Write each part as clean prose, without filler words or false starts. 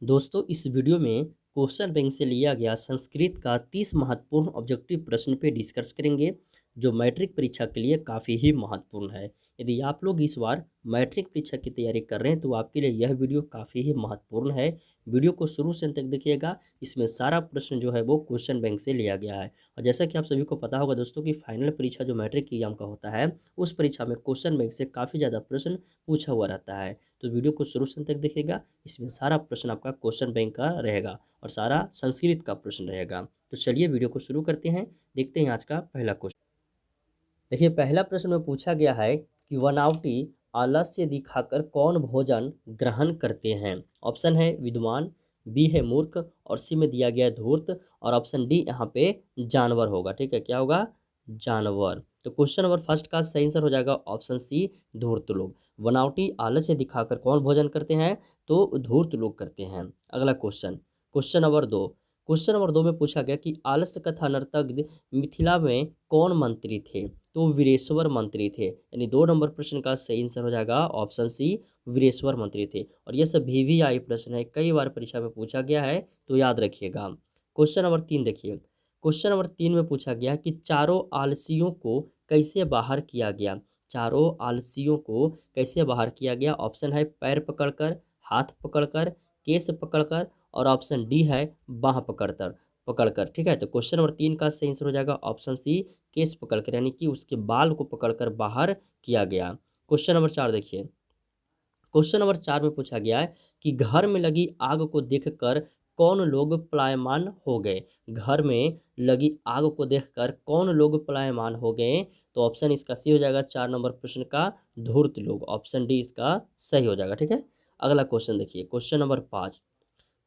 दोस्तों इस वीडियो में क्वेश्चन बैंक से लिया गया संस्कृत का 30 महत्वपूर्ण ऑब्जेक्टिव प्रश्न पे डिस्कस करेंगे जो मैट्रिक परीक्षा के लिए काफ़ी ही महत्वपूर्ण है। यदि आप लोग इस बार मैट्रिक परीक्षा की तैयारी कर रहे हैं तो आपके लिए यह वीडियो काफ़ी ही महत्वपूर्ण है। वीडियो को शुरू से अंत तक देखिएगा। इसमें सारा प्रश्न जो है वो क्वेश्चन बैंक से लिया गया है। और जैसा कि आप सभी को पता होगा दोस्तों कि फाइनल परीक्षा जो मैट्रिक एग्जाम का होता है उस परीक्षा में क्वेश्चन बैंक से काफ़ी ज़्यादा प्रश्न पूछा हुआ रहता है। तो वीडियो को शुरू से अंत तक देखिएगा। इसमें सारा प्रश्न आपका क्वेश्चन बैंक का रहेगा और सारा संस्कृत का प्रश्न रहेगा। तो चलिए वीडियो को शुरू करते हैं। देखते हैं आज का पहला क्वेश्चन। देखिए पहला प्रश्न में पूछा गया है कि वनावटी आलस्य दिखाकर कौन भोजन ग्रहण करते हैं। ऑप्शन है विद्वान, बी है मूर्ख और सी में दिया गया है धूर्त और ऑप्शन डी यहाँ पे जानवर होगा। ठीक है, क्या होगा? जानवर। तो क्वेश्चन नंबर फर्स्ट का सही आंसर हो जाएगा ऑप्शन सी धूर्त लोग। वनावटी आलस्य दिखाकर कौन भोजन करते हैं? तो धूर्त लोग करते हैं। अगला क्वेश्चन, क्वेश्चन नंबर दो। क्वेश्चन नंबर 2 में पूछा गया कि आलस्य कथा नर्तक मिथिला में कौन मंत्री थे? तो वीरेश्वर मंत्री थे। यानी 2 नंबर प्रश्न का सही आंसर हो जाएगा ऑप्शन सी वीरेश्वर मंत्री थे। और यह सब वीवीआई प्रश्न है, कई बार परीक्षा में पूछा गया है तो याद रखिएगा। क्वेश्चन नंबर 3 देखिए। क्वेश्चन नंबर 3 में पूछा गया कि चारों आलसियों को कैसे बाहर किया गया? चारों आलसियों को कैसे बाहर किया गया? ऑप्शन है पैर पकड़कर, हाथ पकड़कर, केस पकड़कर और ऑप्शन डी है बाह पकड़कर। ठीक है, तो क्वेश्चन नंबर 3 का सही आंसर हो जाएगा ऑप्शन सी केस पकड़कर, यानी कि उसके बाल को पकड़कर बाहर किया गया। क्वेश्चन नंबर 4 देखिए। क्वेश्चन नंबर 4 में पूछा गया है कि घर में लगी आग को देखकर कौन लोग पलायमान हो गए? घर में लगी आग को देखकर कौन लोग पलायमान हो गए? तो ऑप्शन इसका सी हो जाएगा 4 नंबर प्रश्न का धूर्त लोग। ऑप्शन डी इसका सही हो जाएगा। ठीक है, अगला क्वेश्चन देखिए। Question number 5।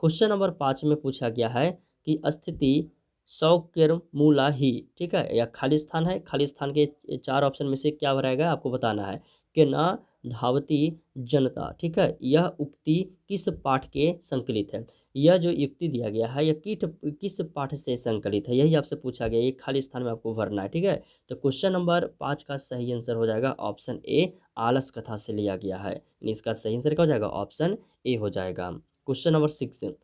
क्वेश्चन नंबर 5 में पूछा गया है कि स्थिति सौक्यरमूला ही, ठीक है, या खाली स्थान है। खाली स्थान के 4 ऑप्शन में से क्या भराएगा आपको बताना है कि ना धावती जनता। ठीक है, यह उक्ति किस पाठ के संकलित है? यह जो युक्ति दिया गया है यह किस पाठ से संकलित है, यही आपसे पूछा गया। ये खाली स्थान में आपको भरना है। ठीक है, तो क्वेश्चन नंबर 5 का सही आंसर हो जाएगा ऑप्शन ए आलस कथा से लिया गया है। इसका सही आंसर क्या हो जाएगा? ऑप्शन ए हो जाएगा। क्वेश्चन नंबर 6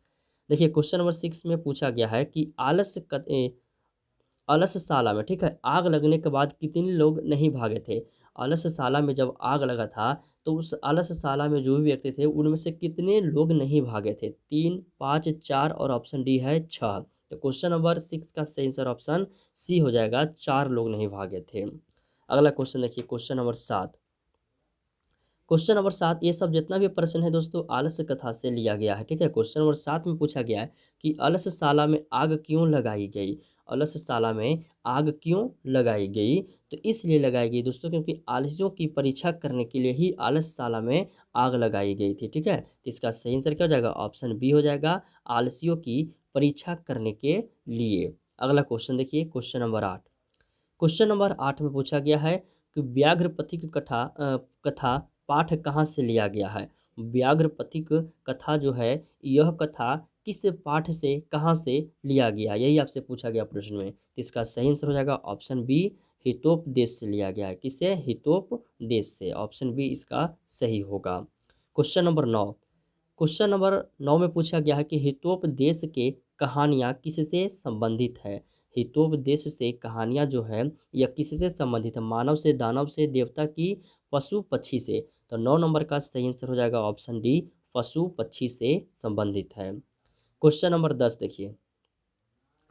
देखिए। क्वेश्चन नंबर 6 में पूछा गया है कि आलसशाला में, ठीक है, आग लगने के बाद कितने लोग नहीं भागे थे? आलसशाला में जब आग लगा था तो उस आलसशाला में जो भी व्यक्ति थे उनमें से कितने लोग नहीं भागे थे? 3, 5, 4 और ऑप्शन डी है 6। तो क्वेश्चन नंबर 6 का सही आंसर ऑप्शन सी हो जाएगा, 4 लोग नहीं भागे थे। अगला क्वेश्चन देखिए। Question number 7। क्वेश्चन नंबर 7, ये सब जितना भी प्रश्न है दोस्तों आलस्य कथा से लिया गया है। ठीक है, क्वेश्चन नंबर 7 में पूछा गया है कि आलसशाला में आग क्यों लगाई गई? आलसशाला में आग क्यों लगाई गई? तो इसलिए लगाई गई दोस्तों क्योंकि आलसियों की परीक्षा करने के लिए ही आलसशाला में आग लगाई गई थी। ठीक है, तो इसका सही आंसर क्या हो जाएगा? ऑप्शन बी हो जाएगा, आलसियों की परीक्षा करने के लिए। अगला क्वेश्चन देखिए। Question number 8। क्वेश्चन नंबर 8 में पूछा गया है कि व्याघ्रपथिक कथा पाठ कहाँ से लिया गया है? व्याघ्रपथिक कथा जो है यह कथा किस पाठ से कहाँ से लिया गया, यही आपसे पूछा गया प्रश्न में। तो इसका सही आंसर हो जाएगा ऑप्शन बी हितोपदेश से लिया गया है। किससे? हितोपदेश से। ऑप्शन बी इसका सही होगा। Question number 9। क्वेश्चन नंबर 9 में पूछा गया है कि हितोपदेश के कहानियाँ किससे संबंधित है? हितोपदेश से कहानियाँ जो है यह किससे संबंधित है? मानव से, दानव से, देवता की, पशु पक्षी से? तो 9 नंबर का सही आंसर हो जाएगा ऑप्शन डी पशु पक्षी से संबंधित है। क्वेश्चन नंबर 10 देखिए।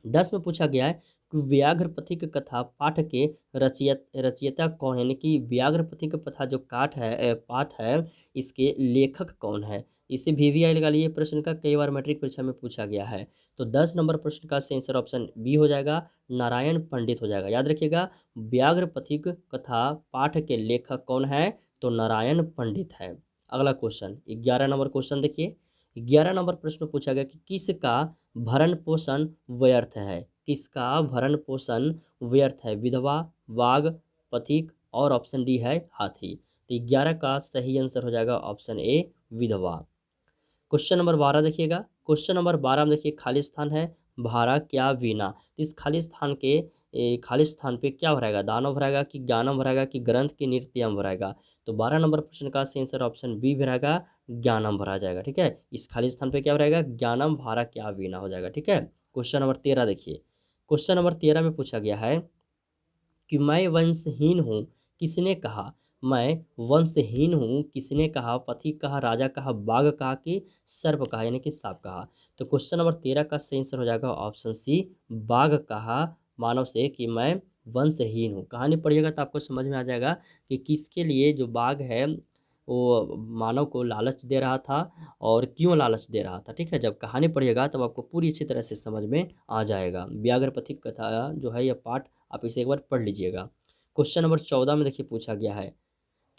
10 में पूछा गया है कि व्याघ्रपथिक कथा पाठ के रचयिता कौन है? यानी कि व्याघ्रपथिक कथा जो पाठ है इसके लेखक कौन है? इसे वीवीआई लगा लिए प्रश्न का, कई बार मैट्रिक परीक्षा में पूछा गया है। तो 10 नंबर प्रश्न का सही आंसर ऑप्शन बी हो जाएगा, नारायण पंडित हो जाएगा। याद रखिएगा, व्याघ्रपथिक कथा पाठ के लेखक कौन है? तो नारायण पंडित है। अगला क्वेश्चन 11 नंबर क्वेश्चन देखिए। 11 नंबर प्रश्न पूछा गया कि किसका भरण पोषण व्यर्थ है? किसका भरण पोषण व्यर्थ है? विधवा, वाघ, पथिक और ऑप्शन डी है हाथी। तो 11 का सही आंसर हो जाएगा ऑप्शन ए विधवा। क्वेश्चन नंबर 12 देखिएगा। क्वेश्चन नंबर 12 में देखिए खाली स्थान है, भारा क्या वीणा। तो इस खाली स्थान के खाली स्थान पे क्या भराएगा, दानव भराएगा कि ज्ञानम भराएगा कि ग्रंथ की नृत्यम भराएगा। तो 12 नंबर प्रश्न का सही आंसर ऑप्शन बी भराएगा, ज्ञानम भरा जाएगा। ठीक है, इस खाली स्थान पे क्या भराएगा, ज्ञानम भारा क्या वीणा हो जाएगा। ठीक है, क्वेश्चन नंबर 13 देखिए। क्वेश्चन नंबर 13 में पूछा गया है कि मैं वंशहीन हूँ, किसने कहा। मैं वंशहीन हूँ किसने कहा, पथिक कहा, राजा कहा, बाघ कहा कि सर्प कहा, यानी कि सांप कहा। तो क्वेश्चन नंबर 13 का सही आंसर हो जाएगा ऑप्शन सी, बाघ कहा मानव से कि मैं वंशहीन हूँ। कहानी पढ़िएगा तो आपको समझ में आ जाएगा कि किसके लिए जो बाघ है वो मानव को लालच दे रहा था और क्यों लालच दे रहा था। ठीक है, जब कहानी पढ़िएगा तब आपको पूरी अच्छी तरह से समझ में आ जाएगा। व्याघ्र पथिक कथा जो है यह पाठ आप इसे एक बार पढ़ लीजिएगा। क्वेश्चन नंबर 14 में देखिए पूछा गया है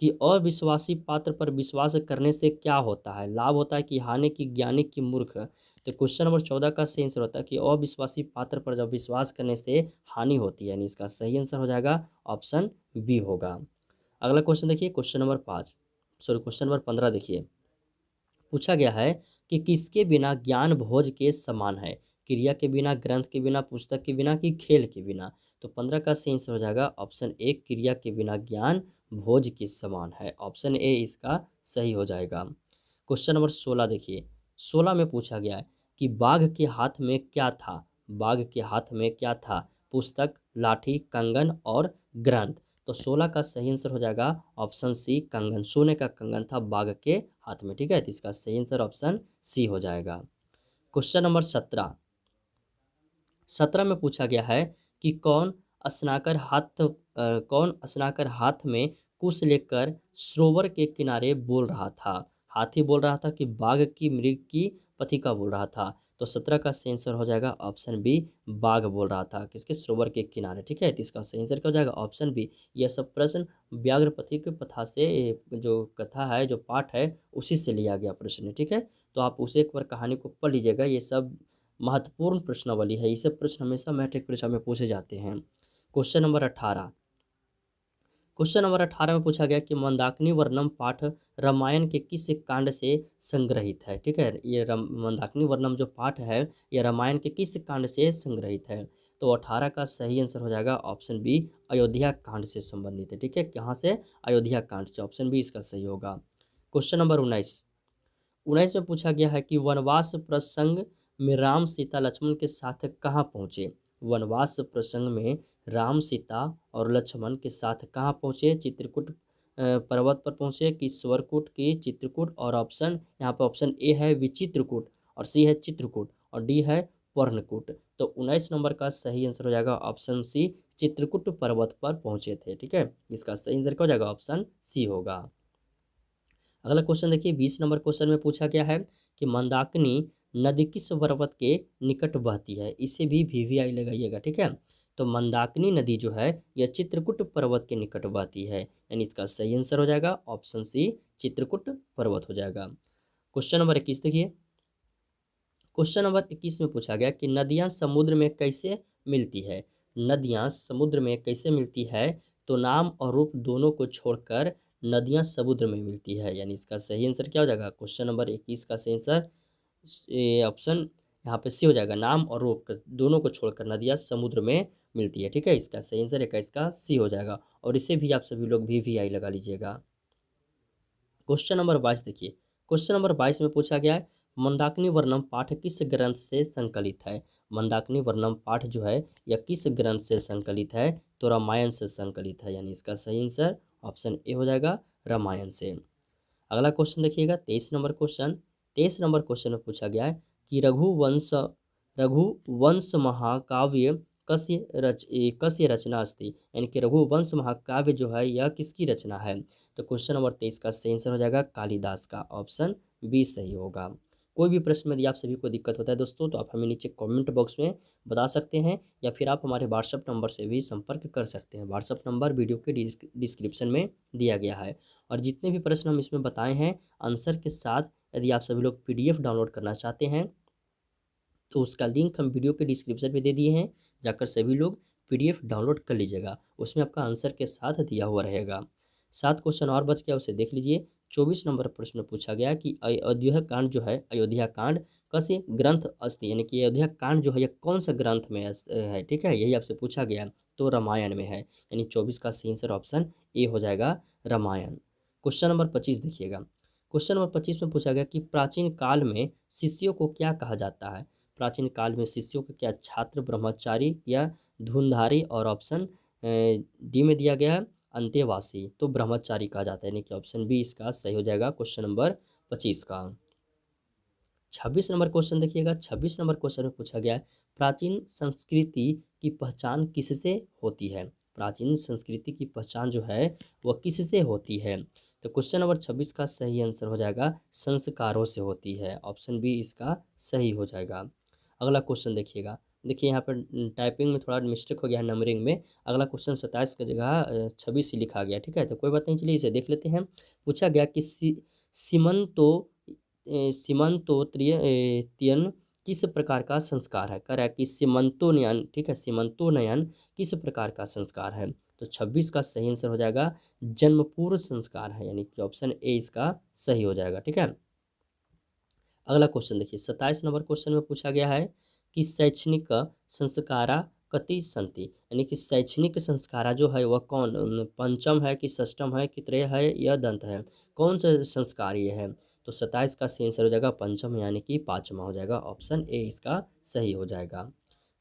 कि अविश्वासी पात्र पर विश्वास करने से क्या होता है, लाभ होता है कि हानि की, ज्ञानी की, मूर्ख। तो क्वेश्चन नंबर 14 का सही आंसर होता है कि अविश्वासी पात्र पर जब विश्वास करने से हानि होती है, यानी इसका सही आंसर हो जाएगा ऑप्शन बी होगा। अगला क्वेश्चन देखिए, question number 5, sorry question number 15 देखिए। पूछा गया है कि किसके बिना ज्ञान भोज के समान है, क्रिया के बिना, ग्रंथ के बिना, पुस्तक के बिना कि खेल के बिना। तो 15 का सही आंसर हो जाएगा ऑप्शन ए, क्रिया के बिना ज्ञान भोज के समान है। ऑप्शन ए इसका सही हो जाएगा। क्वेश्चन नंबर 16 देखिए। 16 में पूछा गया है कि बाघ के हाथ में क्या था, बाघ के हाथ में क्या था, पुस्तक, लाठी, कंगन और ग्रंथ। तो 16 का सही आंसर हो जाएगा ऑप्शन सी, कंगन। सोने का कंगन था बाघ के हाथ में। ठीक है, तो इसका सही आंसर ऑप्शन सी हो जाएगा। क्वेश्चन नंबर 17, 17 में पूछा गया है कि कौन स्नाकर हाथ में कुश लेकर सरोवर के किनारे बोल रहा था। हाथी बोल रहा था कि बाघ की, मृग की, पथिका बोल रहा था। तो 17 का सही आंसर हो जाएगा ऑप्शन बी, बाघ बोल रहा था किसके, सरोवर के किनारे। ठीक है, तो इसका सही आंसर क्या हो जाएगा ऑप्शन बी। यह सब प्रश्न व्याघ्र पथिक प्रथा से जो कथा है, जो पाठ है, उसी से लिया गया प्रश्न है। ठीक है, तो आप उसे एक बार कहानी को पढ़ लीजिएगा। ये सब महत्वपूर्ण प्रश्नावली है, इसे प्रश्न हमेशा मैट्रिक परीक्षा में पूछे जाते हैं। क्वेश्चन नंबर 18, क्वेश्चन नंबर 18 में पूछा गया कि मंदाकिनी वर्णम पाठ रामायण के किस कांड से संग्रहित है। ठीक है, ये मंदाकिनी वर्णम जो पाठ है ये रामायण के किस कांड से संग्रहित है। तो 18 का सही आंसर हो जाएगा ऑप्शन बी, अयोध्या कांड से संबंधित है। ठीक है, कहाँ से, अयोध्या कांड से। ऑप्शन बी इसका सही होगा। क्वेश्चन नंबर 19, 19 में पूछा गया है कि वनवास प्रसंग में राम, सीता, लक्ष्मण के साथ कहाँ पहुँचे। वनवास प्रसंग में राम, सीता और लक्ष्मण के साथ कहाँ पहुँचे, चित्रकूट पर्वत पर पहुँचे कि स्वरकूट की चित्रकूट। और ऑप्शन यहाँ पर ऑप्शन ए है विचित्रकूट, और सी है चित्रकूट, और डी है पर्णकूट। तो 19 नंबर का सही आंसर हो जाएगा ऑप्शन सी, चित्रकूट पर्वत पर पहुँचे थे। ठीक है, इसका सही आंसर क्या हो जाएगा ऑप्शन सी होगा। अगला क्वेश्चन देखिए, 20 नंबर क्वेश्चन में पूछा गया है कि मंदाकिनी नदी किस पर्वत के निकट बहती है। इसे भी वीवीआई लगाइएगा। ठीक है, तो मंदाकिनी नदी जो है यह चित्रकूट पर्वत के निकट बहती है, यानी इसका सही आंसर हो जाएगा ऑप्शन सी, चित्रकूट पर्वत हो जाएगा। क्वेश्चन नंबर 21 देखिए। क्वेश्चन नंबर 21 में पूछा गया कि नदियाँ समुद्र में कैसे मिलती है। नदियाँ समुद्र में कैसे मिलती है, तो नाम और रूप दोनों को छोड़कर नदियाँ समुद्र में मिलती है, यानी इसका सही आंसर क्या हो जाएगा। क्वेश्चन नंबर 21 का सही आंसर ऑप्शन यहाँ पे सी हो जाएगा, नाम और रूप दोनों को छोड़कर नदियाँ समुद्र में मिलती है। ठीक है, इसका सही आंसर है इसका सी हो जाएगा, और इसे भी आप सभी लोग वीवीआई लगा लीजिएगा। क्वेश्चन नंबर 22 देखिए। क्वेश्चन नंबर 22 में पूछा गया है मंदाकिनी वर्णम पाठ किस ग्रंथ से संकलित है। मंदाकिनी वर्णम पाठ जो है यह किस ग्रंथ से संकलित है, तो रामायण से संकलित है, यानी इसका सही आंसर ऑप्शन ए हो जाएगा, रामायण से। अगला क्वेश्चन देखिएगा, 23 नंबर क्वेश्चन। 23 नंबर क्वेश्चन में पूछा गया है कि रघुवंश महाकाव्य कस्य रचना अस्ति, यानी कि रघुवंश महाकाव्य जो है यह किसकी रचना है। तो क्वेश्चन नंबर 23 का सही आंसर हो जाएगा कालिदास का। ऑप्शन बी सही होगा। कोई भी प्रश्न में यदि आप सभी को दिक्कत होता है दोस्तों, तो आप हमें नीचे कमेंट बॉक्स में बता सकते हैं, या फिर आप हमारे व्हाट्सअप नंबर से भी संपर्क कर सकते हैं। व्हाट्सअप नंबर वीडियो के डिस्क्रिप्शन में दिया गया है। और जितने भी प्रश्न हम इसमें बताए हैं आंसर के साथ, यदि आप सभी लोग पीडीएफ डाउनलोड करना चाहते हैं तो उसका लिंक हम वीडियो के डिस्क्रिप्शन में दे दिए हैं, जाकर सभी लोग पीडीएफ डाउनलोड कर लीजिएगा। उसमें आपका आंसर के साथ दिया हुआ रहेगा। 7 क्वेश्चन और बच गया, उसे देख लीजिए। 24 नंबर प्रश्न में पूछा गया कि अयोध्या कांड जो है, अयोध्या कांड कस्य ग्रंथ अस्ति, यानी कि अयोध्या कांड जो है यह कौन सा ग्रंथ में है। ठीक है, यही आपसे पूछा गया। तो रामायण में है, यानी 24 का सही आंसर ऑप्शन ए हो जाएगा रामायण। क्वेश्चन नंबर 25 देखिएगा। क्वेश्चन नंबर 25 में पूछा गया कि प्राचीन काल में शिष्यों को क्या कहा जाता है। प्राचीन काल में शिष्यों को क्या छात्र, ब्रह्मचारी या धुंधारी, और ऑप्शन डी में दिया गया है अंतेवासी, तो ब्रह्मचारी कहा जाता है, यानी कि ऑप्शन बी इसका सही हो जाएगा क्वेश्चन नंबर 25 का। 26 नंबर क्वेश्चन देखिएगा। 26 नंबर क्वेश्चन में पूछा गया है प्राचीन संस्कृति की पहचान किससे होती है। प्राचीन संस्कृति की पहचान जो है वह किससे होती है। तो क्वेश्चन नंबर 26 का सही आंसर हो जाएगा संस्कारों से होती है, ऑप्शन बी इसका सही हो जाएगा। अगला क्वेश्चन देखिएगा। देखिए यहाँ पर टाइपिंग में थोड़ा मिस्टेक हो गया है नंबरिंग में। अगला क्वेश्चन 27 की जगह 26 ही लिखा गया, ठीक है, तो कोई बात नहीं, चलिए इसे देख लेते हैं। पूछा गया कि सीमंतो सीमंतोत्रियन किस प्रकार का संस्कार है। कह रहा है कि सीमंतोनयन, ठीक है, सीमंतोनयन किस प्रकार का संस्कार है। तो 26 का सही आंसर हो जाएगा जन्म पूर्व संस्कार है, यानी कि ऑप्शन ए इसका सही हो जाएगा, ठीक है। अगला क्वेश्चन देखिए। 27 नंबर क्वेश्चन में पूछा गया है कि शैक्षणिक संस्कारा कति संति, यानी कि शैक्षणिक संस्कारा जो है वह कौन पंचम है कि षष्टम है कि त्रय है या दंत है, कौन सा संस्कार ये है। तो 27 का सही आंसर हो जाएगा पंचम, यानी कि पाँचवा हो जाएगा, ऑप्शन ए इसका सही हो जाएगा।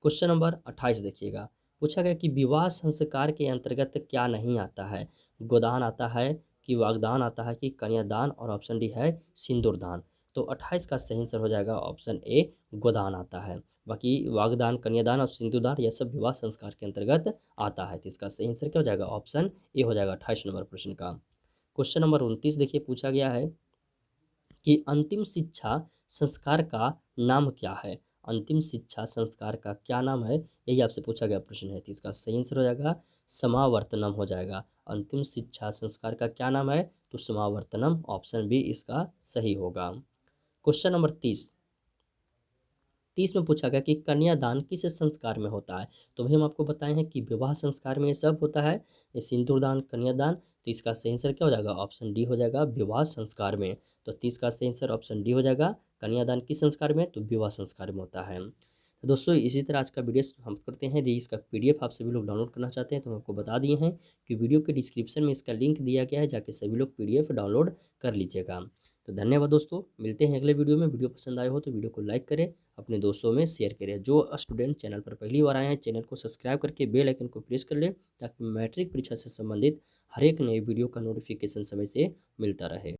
क्वेश्चन नंबर 28 देखिएगा। पूछा गया कि विवाह संस्कार के अंतर्गत क्या नहीं आता है। गोदान आता है कि वागदान आता है कि कन्यादान, और ऑप्शन डी है सिंदूरदान। तो 28 का सही आंसर हो जाएगा ऑप्शन ए गोदान आता है। बाकी वागदान, कन्यादान और सिंदूरदान यह सब विवाह संस्कार के अंतर्गत आता है, तो इसका सही आंसर क्या हो जाएगा, ऑप्शन ए हो जाएगा 28 नंबर प्रश्न का। क्वेश्चन नंबर 29 देखिए। पूछा गया है कि अंतिम शिक्षा संस्कार का नाम क्या है। अंतिम शिक्षा संस्कार का क्या नाम है, यही आपसे पूछा गया प्रश्न है, तो इसका सही आंसर हो जाएगा समावर्तनम हो जाएगा। अंतिम शिक्षा संस्कार का क्या नाम है, तो समावर्तनम, ऑप्शन बी इसका सही होगा। क्वेश्चन नंबर 30 में पूछा गया कि कन्यादान किस संस्कार में होता है। तो भाई हम आपको बताए हैं कि विवाह संस्कार में ये सब होता है, ये सिंदूरदान, कन्यादान, तो इसका सही आंसर क्या हो जाएगा, ऑप्शन डी हो जाएगा विवाह संस्कार में। तो 30 का सही आंसर ऑप्शन डी हो जाएगा, कन्यादान किस संस्कार में, तो विवाह संस्कार में होता है। तो दोस्तों इसी तरह आज का वीडियो हम करते हैं। यदि इसका पीडीएफ आप सभी लोग डाउनलोड करना चाहते हैं तो हम आपको बता दिए हैं कि वीडियो के डिस्क्रिप्शन में इसका लिंक दिया गया है, जाके सभी लोग पीडीएफ डाउनलोड कर लीजिएगा। तो धन्यवाद दोस्तों, मिलते हैं अगले वीडियो में। वीडियो पसंद आए हो तो वीडियो को लाइक करें, अपने दोस्तों में शेयर करें। जो स्टूडेंट चैनल पर पहली बार आए हैं चैनल को सब्सक्राइब करके बेल आइकन को प्रेस कर लें, ताकि मैट्रिक परीक्षा से संबंधित हर एक नए वीडियो का नोटिफिकेशन समय से मिलता रहे।